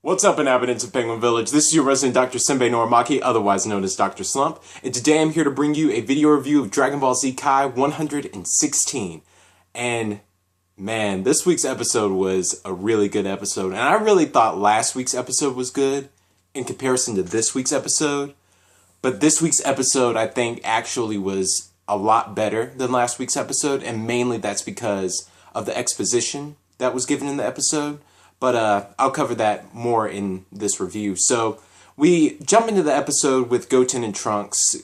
What's up, inhabitants of Penguin Village? This is your resident Dr. Senbei Norimaki, otherwise known as Dr. Slump, and today I'm here to bring you a video review of Dragon Ball Z Kai 116. And man, this week's episode was a really good episode, and I really thought last week's episode was good in comparison to this week's episode, but this week's episode I think actually was a lot better than last week's episode, and mainly that's because of the exposition that was given in the episode. But I'll cover that more in this review. So we jump into the episode with Goten and Trunks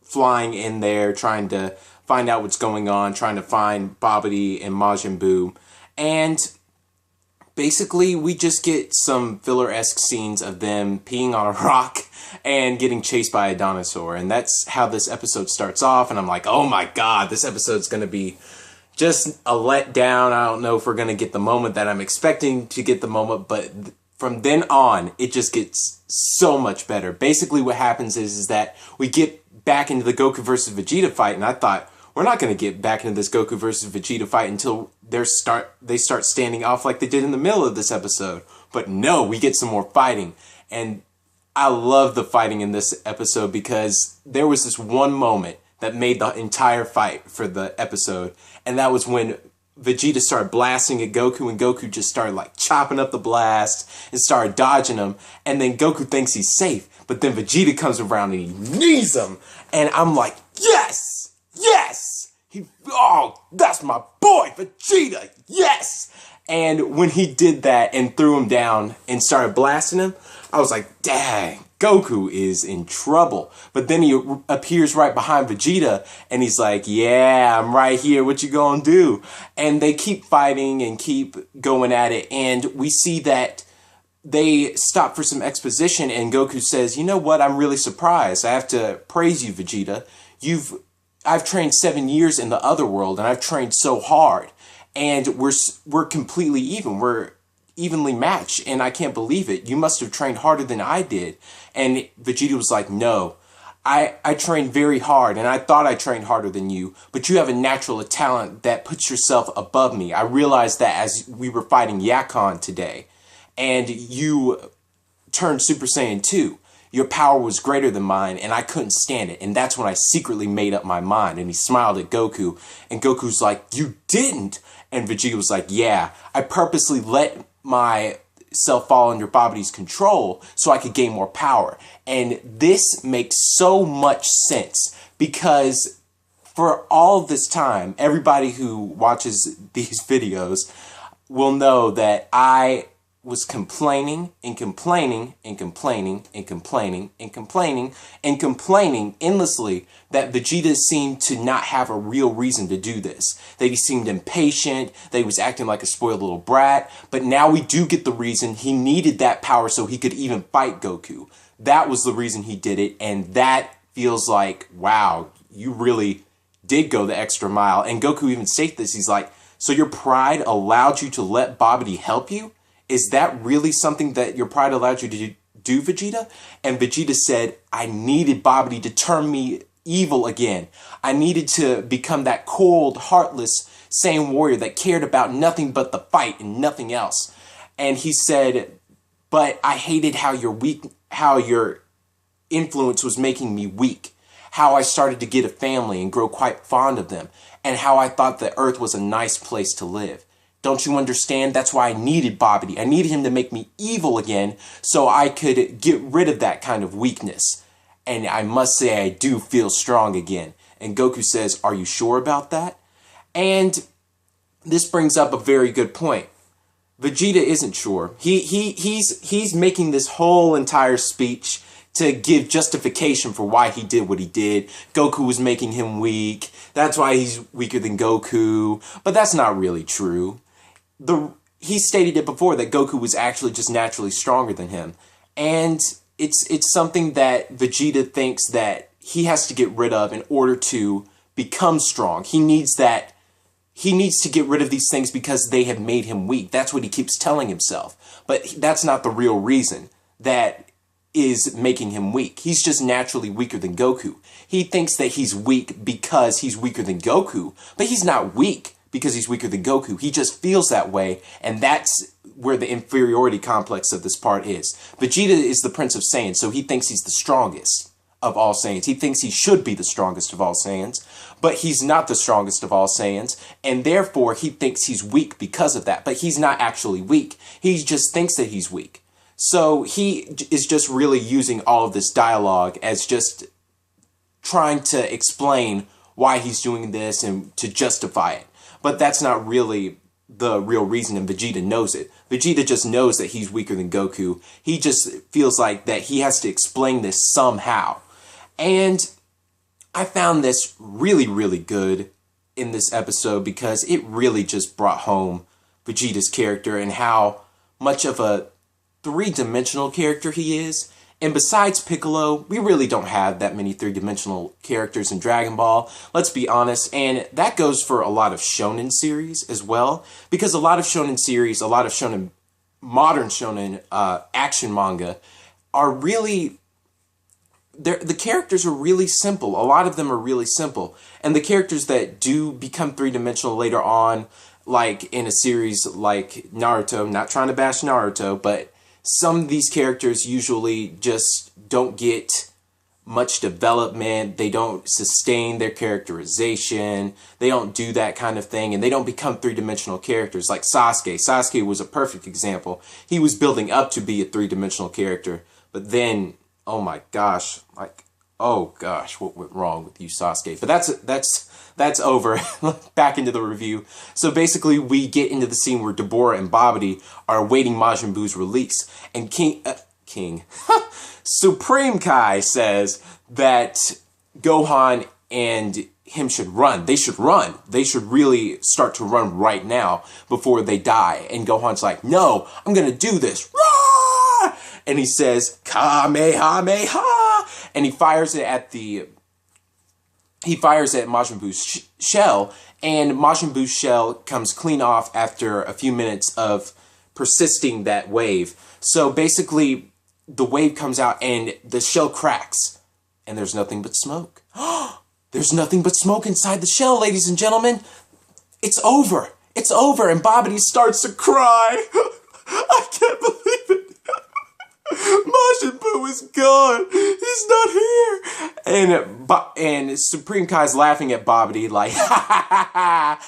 flying in there, trying to find out what's going on, trying to find Babidi and Majin Buu. And basically we just get some filler-esque scenes of them peeing on a rock and getting chased by a dinosaur. And that's how this episode starts off. And I'm like, oh my god, this episode's going to be just a letdown. I don't know if we're going to get the moment that I'm expecting to get the moment, but from then on, it just gets so much better. Basically, what happens is that we get back into the Goku versus Vegeta fight, and I thought, we're not going to get back into this Goku versus Vegeta fight until they start standing off like they did in the middle of this episode. But no, we get some more fighting, and I love the fighting in this episode because there was this one moment that made the entire fight for the episode, and that was when Vegeta started blasting at Goku, and Goku just started like chopping up the blast and started dodging him, and then Goku thinks he's safe, but then Vegeta comes around and he knees him, and I'm like, yes! Yes! Oh, that's my boy, Vegeta! Yes! And when he did that and threw him down and started blasting him, I was like, dang, Goku is in trouble. But then he appears right behind Vegeta and he's like, yeah, I'm right here, what you gonna do? And they keep fighting and keep going at it, and we see that they stop for some exposition, and Goku says, you know what, I'm really surprised. I have to praise you, Vegeta. I've trained 7 years in the other world, and I've trained so hard, and we're completely even. We're evenly matched, and I can't believe it. You must have trained harder than I did. And Vegeta was like, no, I trained very hard, and I thought I trained harder than you, but you have a natural talent that puts yourself above me. I realized that as we were fighting Yakon today, and you turned Super Saiyan 2. Your power was greater than mine, and I couldn't stand it. And that's when I secretly made up my mind. And he smiled at Goku, and Goku's like, you didn't? And Vegeta was like, yeah, I purposely let myself fall under Babidi's control so I could gain more power. And this makes so much sense because for all this time, everybody who watches these videos will know that I was complaining and complaining and complaining and complaining and complaining and complaining endlessly that Vegeta seemed to not have a real reason to do this. That he seemed impatient, that he was acting like a spoiled little brat, but now we do get the reason. He needed that power so he could even fight Goku. That was the reason he did it, and that feels like, wow, you really did go the extra mile. And Goku even stated this, he's like, so your pride allowed you to let Babidi help you? Is that really something that your pride allowed you to do, Vegeta? And Vegeta said, I needed Babidi to turn me evil again. I needed to become that cold, heartless Saiyan warrior that cared about nothing but the fight and nothing else. And he said, but I hated how your influence was making me weak. How I started to get a family and grow quite fond of them. And how I thought the Earth was a nice place to live. Don't you understand? That's why I needed Babidi. I needed him to make me evil again so I could get rid of that kind of weakness. And I must say I do feel strong again. And Goku says, are you sure about that? And this brings up a very good point. Vegeta isn't sure. He's making this whole entire speech to give justification for why he did what he did. Goku was making him weak. That's why he's weaker than Goku. But that's not really true. He stated it before that Goku was actually just naturally stronger than him. And it's something that Vegeta thinks that he has to get rid of in order to become strong. He needs to get rid of these things because they have made him weak. That's what he keeps telling himself. But that's not the real reason that is making him weak. He's just naturally weaker than Goku. He thinks that he's weak because he's weaker than Goku, but he's not weak because he's weaker than Goku. He just feels that way, and that's where the inferiority complex of this part is. Vegeta is the Prince of Saiyans, so he thinks he's the strongest of all Saiyans. He thinks he should be the strongest of all Saiyans, but he's not the strongest of all Saiyans, and therefore he thinks he's weak because of that, but he's not actually weak. He just thinks that he's weak. So he is just really using all of this dialogue as just trying to explain why he's doing this and to justify it. But that's not really the real reason, and Vegeta knows it. Vegeta just knows that he's weaker than Goku. He just feels like that he has to explain this somehow. And I found this really, really good in this episode because it really just brought home Vegeta's character and how much of a three-dimensional character he is. And besides Piccolo, we really don't have that many three-dimensional characters in Dragon Ball, let's be honest, and that goes for a lot of shonen series as well, because a lot of shonen series, a lot of shonen, modern shonen action manga are really, the characters are really simple. A lot of them are really simple, and the characters that do become three-dimensional later on, like in a series like Naruto, not trying to bash Naruto, but some of these characters usually just don't get much development. They don't sustain their characterization. They don't do that kind of thing, and they don't become three-dimensional characters like Sasuke. Sasuke was a perfect example. He was building up to be a three-dimensional character, but then, oh my gosh, like, oh gosh, what went wrong with you, Sasuke? But that's over. Back into the review. So basically, we get into the scene where Deborah and Babidi are awaiting Majin Buu's release, and Supreme Kai says that Gohan and him should run. They should run. They should really start to run right now before they die. And Gohan's like, no, I'm gonna do this. Rah! And he says, Kamehameha! And he fires it at Majin Buu's shell, and Majin Buu's shell comes clean off after a few minutes of persisting that wave. So basically, the wave comes out and the shell cracks, and there's nothing but smoke. There's nothing but smoke inside the shell, ladies and gentlemen. It's over. It's over, and Babidi starts to cry. I can't believe it. Majin Buu is gone. He's not here. And Supreme Kai's laughing at Babidi like, ha.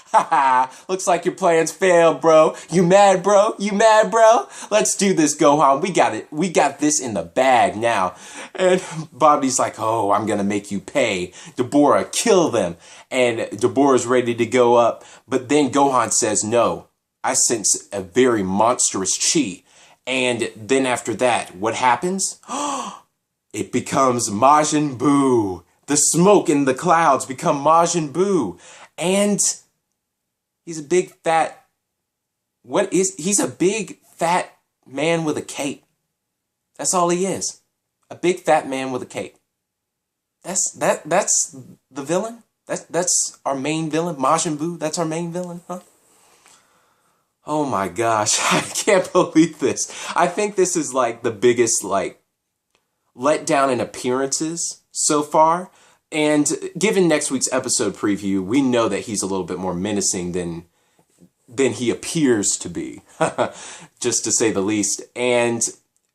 Looks like your plans failed, bro. You mad, bro? You mad, bro? Let's do this, Gohan. We got it. We got this in the bag now. And Babidi's like, oh, I'm gonna make you pay. Deborah, kill them. And Deborah's ready to go up. But then Gohan says, no, I sense a very monstrous chi. And then after that, what happens? It becomes Majin Buu. The smoke in the clouds become Majin Buu. And he's a big fat, he's a big fat man with a cape. That's all he is. A big fat man with a cape. That's the villain? That's our main villain, Majin Buu? That's our main villain, huh? Oh my gosh, I can't believe this. I think this is like the biggest letdown in appearances so far. And given next week's episode preview, we know that he's a little bit more menacing than he appears to be, just to say the least.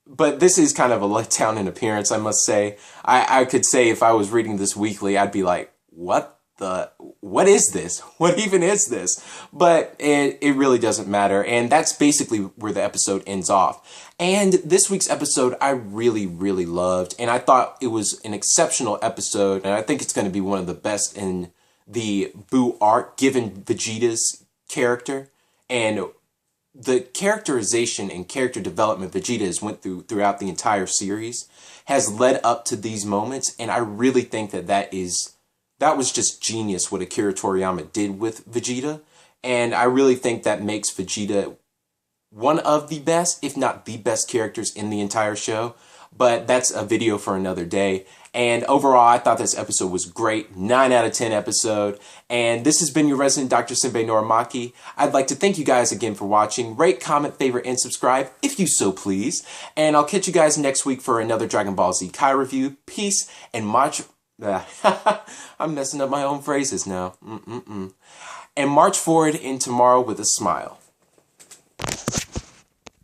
But this is kind of a letdown in appearance, I must say. I could say if I was reading this weekly, I'd be like, what is this? What even is this? But it really doesn't matter. And that's basically where the episode ends off. And this week's episode, I really, really loved. And I thought it was an exceptional episode. And I think it's going to be one of the best in the Buu arc, given Vegeta's character. And the characterization and character development Vegeta has went throughout the entire series has led up to these moments. And I really think that was just genius what Akira Toriyama did with Vegeta. And I really think that makes Vegeta one of the best, if not the best characters in the entire show. But that's a video for another day. And overall, I thought this episode was great. 9 out of 10 episode. And this has been your resident Dr. Senbei Norimaki. I'd like to thank you guys again for watching. Rate, comment, favorite, and subscribe if you so please. And I'll catch you guys next week for another Dragon Ball Z Kai review. Peace and much... I'm messing up my own phrases now. and march forward in tomorrow with a smile.